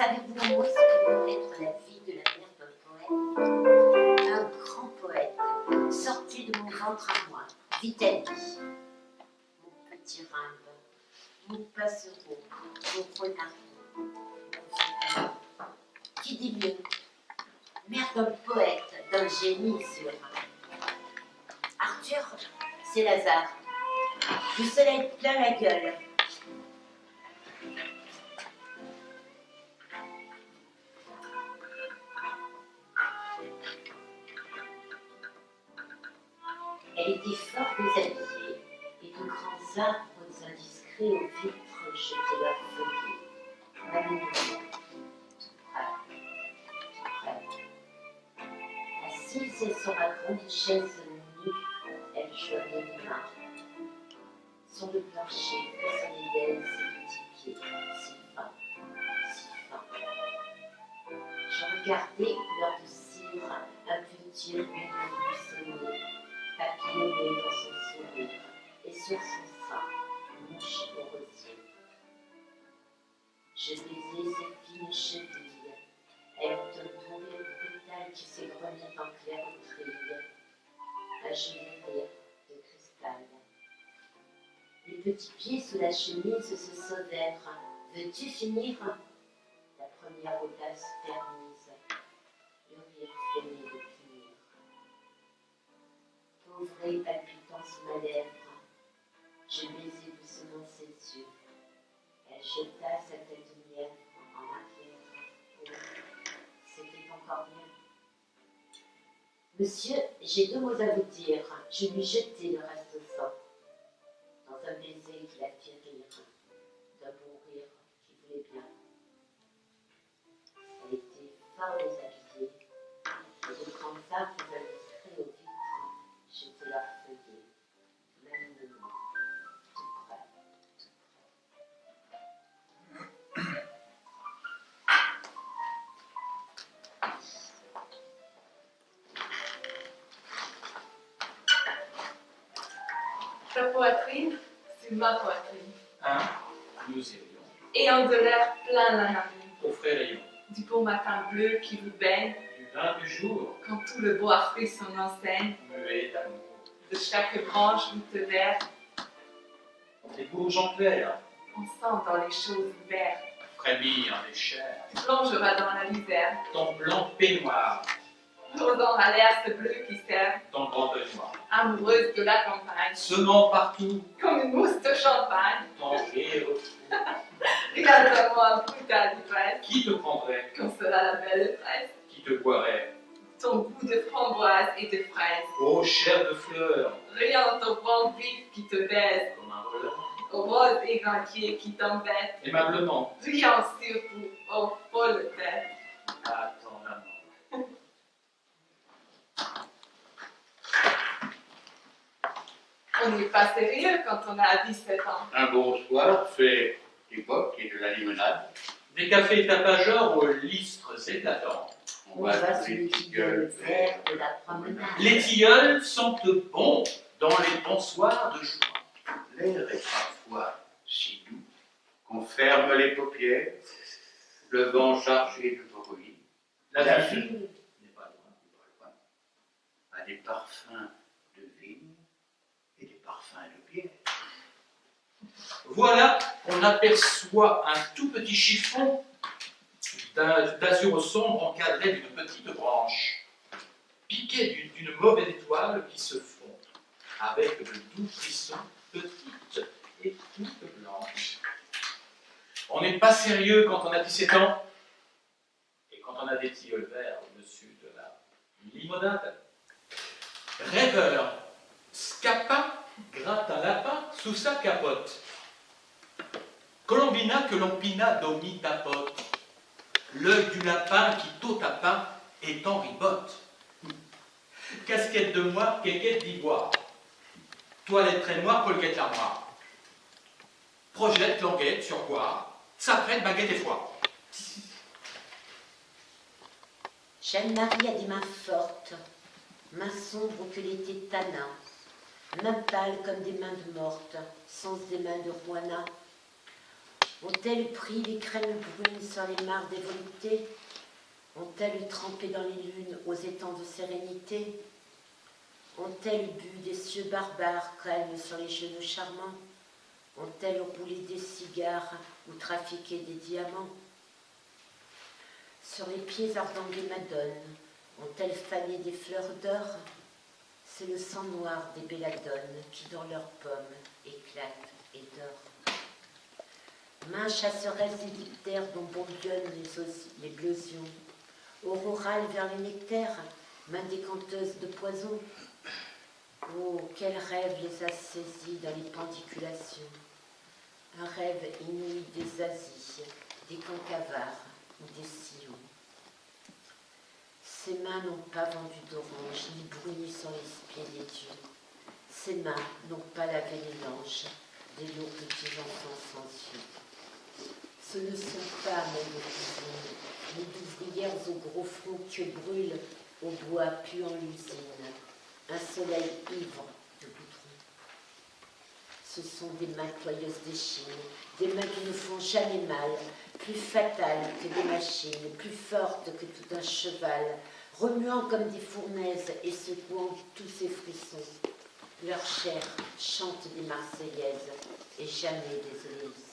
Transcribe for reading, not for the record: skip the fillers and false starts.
Avez-vous un mot ce que peut être la vie de la mère d'un poète? Un grand poète, sorti de mon ventre à moi, dit-elle. Mon petit rimbe, mon passereau, mon renard, mon vieux. Qui dit mieux? Mère d'un poète, d'un génie sûr. Arthur, c'est Lazare. Du soleil plein la gueule. Elle était fort déshabillée, et de grands arbres indiscrets aux vitres jetaient leurs feuillets. Magnifique, tout près. Assise sur ma grande chaise nue, elle joignait les mains. Sur le plancher, façonné d'elle ses petits pieds, si fins, si fins. Je regardais, couleur de cire, un petit ruisseau buissonné, papillonné dans son sourire, et sur son sein, mouche au rosier. Je baisais ses fines chevilles, elle entourait le pétale qui s'égrenait en clair-trille, un joli rire de cristal. Les petits pieds sous la chemise se sauvèrent. Veux-tu finir? La première audace permise, le rire feignait de punir. Pauvre et palpitant sous ma lèvre, je baisai doucement ses yeux. Elle jeta sa tête mienne en arrière. Oh, c'était encore mieux. Monsieur, j'ai 2 mots à vous dire. Je lui jetai le reste au sang. Dans un baiser qui la fit rire, d'un beau rire qui voulait bien. Elle était fort déshabillée, et de grands arbres indiscrets aux vitres jetaient leurs feuillets, maniement, tout près, Ta poitrine, c'est ma poitrine. Hein? Nous irions. Et en de l'air plein la narine. Au frais rayon. Du beau matin bleu qui vous baigne. Du vin du jour. Quand tout le bois fruit son enseigne. Muet d'amour. De chaque branche goutte vert. Les bourges en clair. On sent dans les choses vertes. Frémir des chairs. Tu plongeras dans la misère. Ton blanc peignoir. Rosant à l'air ce bleu qui sert. Ton grand peignoir. Amoureuse de la campagne. Semant partout. Comme une mousse de champagne. Ton rire fou. Regarde-moi brutal d'ivresse. Qui te prendrait? Comme cela la belle presse. Qui te boirait? Ton goût de framboise et de fraise. Ô chair de fleurs. Riant au vent vif qui te baise. Comme un voleur. Au rose éventrier qui t'embête. Aimablement. Riant sur vous, ô folle tête. À ton amant. On n'est pas sérieux quand on a 17 ans. Un bon soir fait du boc et de la limonade. Des cafés tapageurs aux listres éclatants. On va sous les tilleuls verts de la promenade. Les tilleuls sentent bon dans les bonsoirs de joie. L'air est parfois si doux qu'on ferme les paupières, le vent chargé de bruit. La ville n'est pas loin. A des parfums de vigne et des parfums de bière. Voilà qu'on aperçoit un tout petit chiffon d'azur sombre encadré d'une petite branche, piqué d'une mauvaise étoile qui se fond, avec de doux frissons petites et toutes blanches. On n'est pas sérieux quand on a 17 ans et quand on a des tilleuls verts au-dessus de la limonade. Rêveur, Scapin gratte un lapin sous sa capote. Colombina que l'ompina domi tapote. L'œil du lapin qui tôt à pain est en ribote. Casquette de moire, quéquette d'ivoire. Toilette très noire, colguette l'armoire. Projette, languette, surpoire. S'apprête, baguette et foie. Jeanne-Marie a des mains fortes, mains sombres que l'été tanin, mains pâles comme des mains de morte, sans des mains de Juana. Ont-elles pris les crèmes brunes sur les mares des voluptés? Ont-elles trempé dans les lunes aux étangs de sérénité? Ont-elles bu des cieux barbares calmes sur les genoux charmants? Ont-elles roulé des cigares ou trafiqué des diamants? Sur les pieds ardents des madones, ont-elles fané des fleurs d'or? C'est le sang noir des belladones qui dans leurs pommes éclatent et dort. Main chasseresse des diptères dont bouillonnent l'éclosion, aurorale vers les nectaires, main décanteuse de poison. Oh, quel rêve les a saisis dans les pendiculations, un rêve inouï des Asies, des cancavars ou des sillons. Ses mains n'ont pas vendu d'orange, ni bruni sur les pieds des dieux. Ses mains n'ont pas lavé les langes des lourds petits enfants sans yeux. Ce ne sont pas même de cuisine, ni d'ouvrières au gros front que brûlent au bois puant l'usine, un soleil ivre de goudron. Ce sont des mains toyeuses d'échine, des mains qui ne font jamais mal, plus fatales que des machines, plus fortes que tout un cheval, remuant comme des fournaises et secouant tous ces frissons. Leur chair chante des Marseillaises et jamais des Élysées.